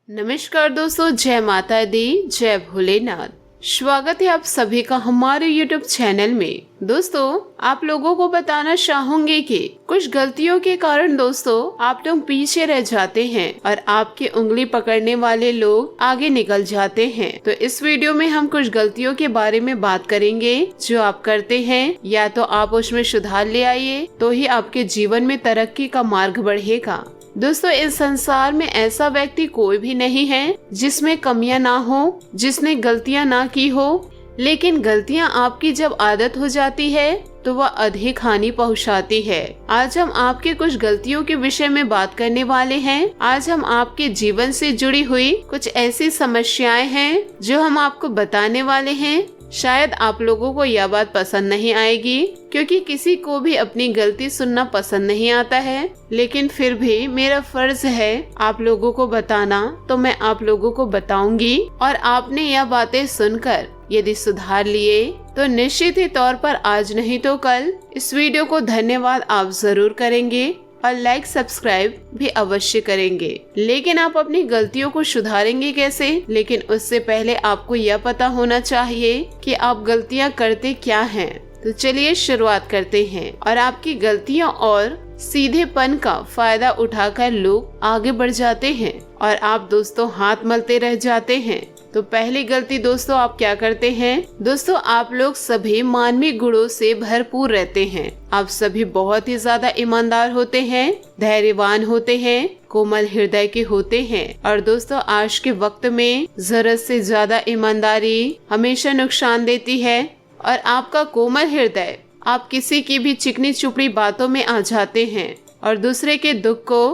नमस्कार दोस्तों, जय माता दी, जय भोलेनाथ। स्वागत है आप सभी का हमारे YouTube चैनल में। दोस्तों, आप लोगों को बताना चाहूंगी कि कुछ गलतियों के कारण दोस्तों आप लोग पीछे रह जाते हैं और आपकी उंगली पकड़ने वाले लोग आगे निकल जाते हैं। तो इस वीडियो में हम कुछ गलतियों के बारे में बात करेंगे जो आप करते हैं, या तो आप उसमें सुधार ले आइए तो ही आपके जीवन में तरक्की का मार्ग बढ़ेगा। दोस्तों, इस संसार में ऐसा व्यक्ति कोई भी नहीं है जिसमें कमियां ना हो, जिसने गलतियां ना की हो, लेकिन गलतियां आपकी जब आदत हो जाती है तो वह अधिक हानि पहुंचाती है। आज हम आपके कुछ गलतियों के विषय में बात करने वाले हैं। आज हम आपके जीवन से जुड़ी हुई कुछ ऐसी समस्याएं हैं जो हम आपको बताने वाले हैं। शायद आप लोगों को यह बात पसंद नहीं आएगी, क्योंकि किसी को भी अपनी गलती सुनना पसंद नहीं आता है, लेकिन फिर भी मेरा फर्ज है आप लोगों को बताना, तो मैं आप लोगों को बताऊंगी। और आपने यह बातें सुनकर यदि सुधार लिए तो निश्चित ही तौर पर आज नहीं तो कल इस वीडियो को धन्यवाद आप जरूर करेंगे और लाइक सब्सक्राइब भी अवश्य करेंगे। लेकिन आप अपनी गलतियों को सुधारेंगे कैसे? लेकिन उससे पहले आपको यह पता होना चाहिए कि आप गलतियां करते क्या हैं। तो चलिए शुरुआत करते हैं। और आपकी गलतियों और सीधेपन का फायदा उठाकर लोग आगे बढ़ जाते हैं और आप दोस्तों हाथ मलते रह जाते हैं। तो पहली गलती दोस्तों आप क्या करते हैं? दोस्तों, आप लोग सभी मानवीय गुणों से भरपूर रहते हैं। आप सभी बहुत ही ज्यादा ईमानदार होते हैं, धैर्यवान होते हैं, कोमल हृदय के होते हैं। और दोस्तों, आज के वक्त में जरूरत से ज्यादा ईमानदारी हमेशा नुकसान देती है। और आपका कोमल हृदय, आप किसी की भी चिकनी चुपड़ी बातों में आ जाते हैं और दूसरे के दुख को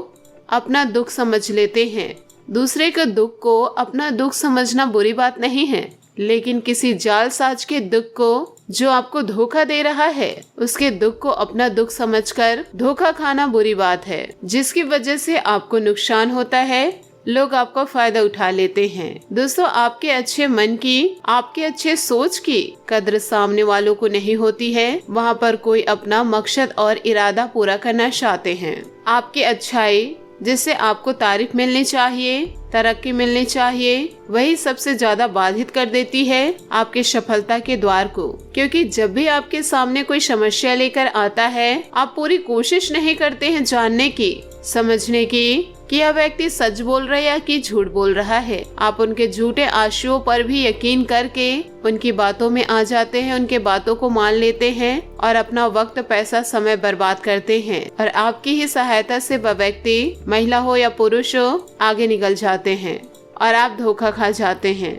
अपना दुख समझ लेते हैं। दूसरे के दुख को अपना दुख समझना बुरी बात नहीं है, लेकिन किसी जालसाज के दुख को, जो आपको धोखा दे रहा है, उसके दुख को अपना दुख समझकर धोखा खाना बुरी बात है, जिसकी वजह से आपको नुकसान होता है। लोग आपका फायदा उठा लेते हैं। दोस्तों, आपके अच्छे मन की, आपके अच्छे सोच की कद्र सामने वालों को नहीं होती है। वहाँ पर कोई अपना मकसद और इरादा पूरा करना चाहते हैं। आपकी अच्छाई, जिससे आपको तारीफ मिलनी चाहिए, तरक्की मिलनी चाहिए, वही सबसे ज्यादा बाधित कर देती है आपके सफलता के द्वार को। क्योंकि जब भी आपके सामने कोई समस्या लेकर आता है, आप पूरी कोशिश नहीं करते हैं जानने की, समझने की कि यह व्यक्ति सच बोल रहा है या कि झूठ बोल रहा है। आप उनके झूठे आशयों पर भी यकीन करके उनकी बातों में आ जाते हैं, उनके बातों को मान लेते हैं और अपना वक्त, पैसा, समय बर्बाद करते हैं। और आपकी ही सहायता से वह व्यक्ति, महिला हो या पुरुष हो, आगे निकल जाते हैं और आप धोखा खा जाते हैं।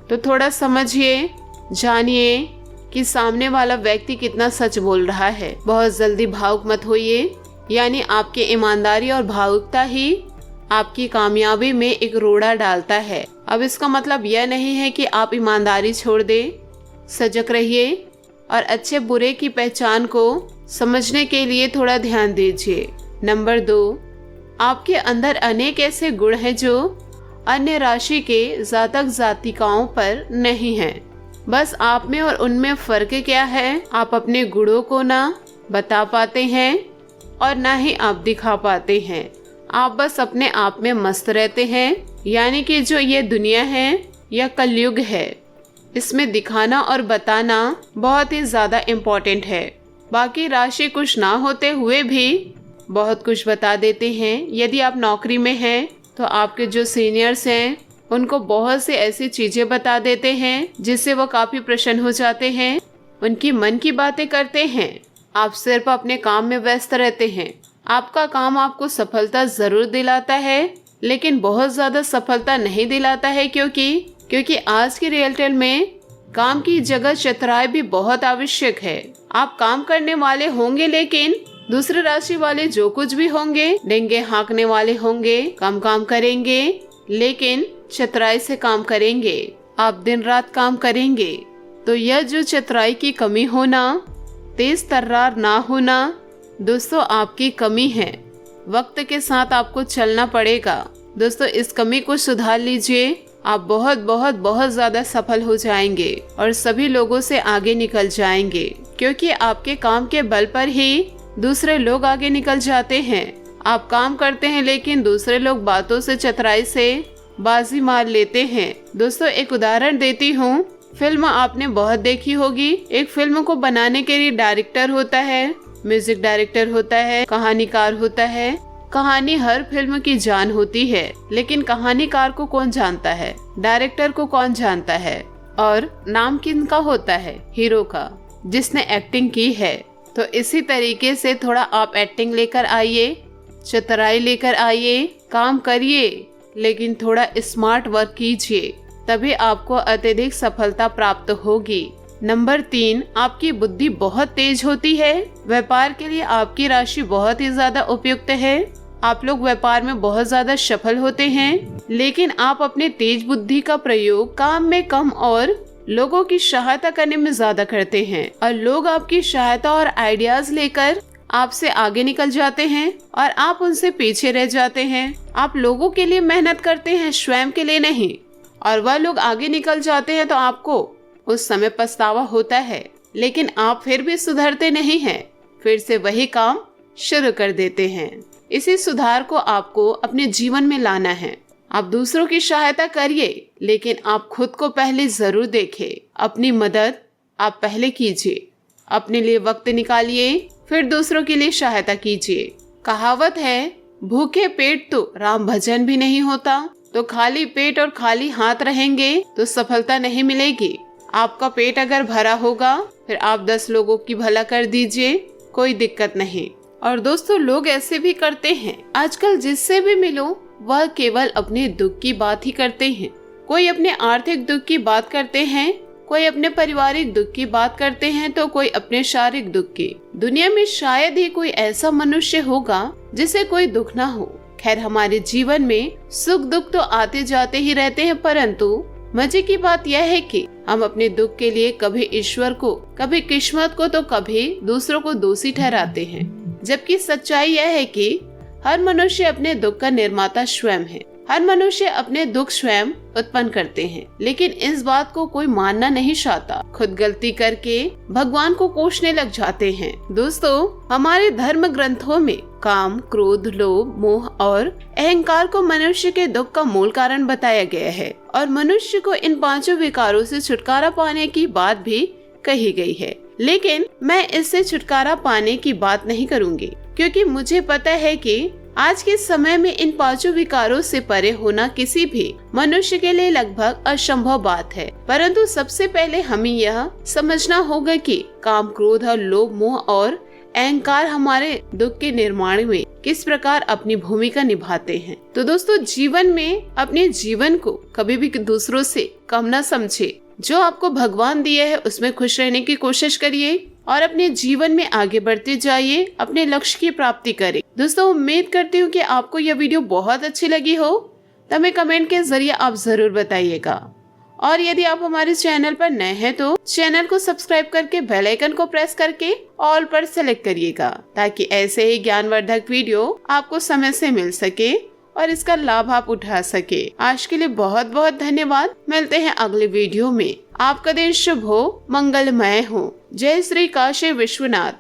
तो थोड़ा समझिए, जानिए कि सामने वाला व्यक्ति कितना सच बोल रहा है। बहुत जल्दी भावुक मत होइए, यानी आपकी ईमानदारी और भावुकता ही आपकी कामयाबी में एक रोड़ा डालता है। अब इसका मतलब यह नहीं है कि आप ईमानदारी छोड़ दें। सजग रहिए और अच्छे बुरे की पहचान को समझने के लिए थोड़ा ध्यान दीजिए। नंबर 2, आपके अंदर अनेक ऐसे गुण हैं जो अन्य राशि के जातक जातिकाओं पर नहीं हैं। बस आप में और उनमें फर्क क्या है? आप अपने गुणों को ना बता पाते हैं और ना ही आप दिखा पाते हैं। आप बस अपने आप में मस्त रहते हैं। यानी कि जो ये दुनिया है, यह कलयुग है, इसमें दिखाना और बताना बहुत ही ज्यादा इम्पोर्टेंट है। बाकी राशि कुछ ना होते हुए भी बहुत कुछ बता देते हैं। यदि आप नौकरी में हैं तो आपके जो सीनियर्स हैं उनको बहुत सी ऐसी चीजें बता देते हैं जिससे वो काफी प्रसन्न हो जाते हैं, उनकी मन की बातें करते हैं। आप सिर्फ अपने काम में व्यस्त रहते हैं। आपका काम आपको सफलता जरूर दिलाता है, लेकिन बहुत ज्यादा सफलता नहीं दिलाता है, क्योंकि आज की रियलिटी में काम की जगह चतुराई भी बहुत आवश्यक है। आप काम करने वाले होंगे, लेकिन दूसरे राशि वाले जो कुछ भी होंगे, डेंगे हाँकने वाले होंगे, कम काम करेंगे, लेकिन चतुराई से काम करेंगे। आप दिन रात काम करेंगे। तो यह जो चतुराई की कमी होना, तेज तर्रार ना होना, दोस्तों आपकी कमी है। वक्त के साथ आपको चलना पड़ेगा। दोस्तों, इस कमी को सुधार लीजिए। आप बहुत बहुत बहुत ज्यादा सफल हो जाएंगे और सभी लोगों से आगे निकल जाएंगे, क्योंकि आपके काम के बल पर ही दूसरे लोग आगे निकल जाते हैं। आप काम करते हैं, लेकिन दूसरे लोग बातों से, चतुराई से बाजी मार लेते हैं। दोस्तों एक उदाहरण देती हूँ, फिल्म आपने बहुत देखी होगी। एक फिल्म को बनाने के लिए डायरेक्टर होता है, म्यूजिक डायरेक्टर होता है, कहानीकार होता है। कहानी हर फिल्म की जान होती है, लेकिन कहानीकार को कौन जानता है, डायरेक्टर को कौन जानता है, और नाम किनका होता है, हीरो का, जिसने एक्टिंग की है। तो इसी तरीके से थोड़ा आप एक्टिंग लेकर आइए, चतुराई लेकर आइए, काम करिए, लेकिन थोड़ा स्मार्ट वर्क कीजिए, तभी आपको अत्यधिक सफलता प्राप्त होगी। नंबर 3, आपकी बुद्धि बहुत तेज होती है। व्यापार के लिए आपकी राशि बहुत ही ज्यादा उपयुक्त है। आप लोग व्यापार में बहुत ज्यादा सफल होते हैं, लेकिन आप अपने तेज बुद्धि का प्रयोग काम में कम और लोगों की सहायता करने में ज्यादा करते हैं, और लोग आपकी सहायता और आइडियाज लेकर आपसे आगे निकल जाते हैं और आप उनसे पीछे रह जाते हैं। आप लोगों के लिए मेहनत करते हैं, स्वयं के लिए नहीं, और वह लोग आगे निकल जाते हैं तो आपको उस समय पछतावा होता है, लेकिन आप फिर भी सुधरते नहीं हैं, फिर से वही काम शुरू कर देते हैं। इसी सुधार को आपको अपने जीवन में लाना है। आप दूसरों की सहायता करिए, लेकिन आप खुद को पहले जरूर देखें। अपनी मदद आप पहले कीजिए, अपने लिए वक्त निकालिए, फिर दूसरों के लिए सहायता कीजिए। कहावत है, भूखे पेट तो राम भजन भी नहीं होता। तो खाली पेट और खाली हाथ रहेंगे तो सफलता नहीं मिलेगी। आपका पेट अगर भरा होगा, फिर आप 10 लोगों की भला कर दीजिए, कोई दिक्कत नहीं। और दोस्तों लोग ऐसे भी करते हैं, आजकल जिससे भी मिलो वह केवल अपने दुख की बात ही करते हैं। कोई अपने आर्थिक दुख की बात करते हैं, कोई अपने पारिवारिक दुख की बात करते हैं, तो कोई अपने शारीरिक दुख की। दुनिया में शायद ही कोई ऐसा मनुष्य होगा जिसे कोई दुख ना हो। खैर, हमारे जीवन में सुख दुख तो आते जाते ही रहते हैं, परंतु मजे की बात यह है कि हम अपने दुख के लिए कभी ईश्वर को, कभी किस्मत को, तो कभी दूसरों को दोषी ठहराते हैं। जबकि सच्चाई यह है कि हर मनुष्य अपने दुख का निर्माता स्वयं है। हर मनुष्य अपने दुख स्वयं उत्पन्न करते हैं, लेकिन इस बात को कोई मानना नहीं चाहता। खुद गलती करके भगवान को कोसने लग जाते हैं। दोस्तों हमारे धर्म ग्रंथों में काम, क्रोध, लोभ, मोह और अहंकार को मनुष्य के दुख का मूल कारण बताया गया है, और मनुष्य को इन 5 विकारों से छुटकारा पाने की बात भी कही गई है। लेकिन मैं इससे छुटकारा पाने की बात नहीं करूंगी, क्योंकि मुझे पता है कि आज के समय में इन 5 विकारों से परे होना किसी भी मनुष्य के लिए लगभग असंभव बात है। परंतु सबसे पहले हमें यह समझना होगा कि काम, क्रोध और लोभ, मोह और अहंकार हमारे दुख के निर्माण में किस प्रकार अपनी भूमिका निभाते हैं। तो दोस्तों जीवन में अपने जीवन को कभी भी दूसरों से कम न समझे। जो आपको भगवान दिया है उसमें खुश रहने की कोशिश करिए और अपने जीवन में आगे बढ़ते जाइए, अपने लक्ष्य की प्राप्ति करें। दोस्तों उम्मीद करती हूँ कि आपको यह वीडियो बहुत अच्छी लगी हो, तो हमें कमेंट के जरिए आप जरूर बताइएगा। और यदि आप हमारे चैनल पर नए हैं तो चैनल को सब्सक्राइब करके बेल आइकन को प्रेस करके ऑल पर सेलेक्ट करिएगा, ताकि ऐसे ही ज्ञानवर्धक वीडियो आपको समय से मिल सके और इसका लाभ आप उठा सके। आज के लिए बहुत बहुत धन्यवाद। मिलते हैं अगले वीडियो में। आपका दिन शुभ हो, मंगलमय हो। जय श्री काशी विश्वनाथ।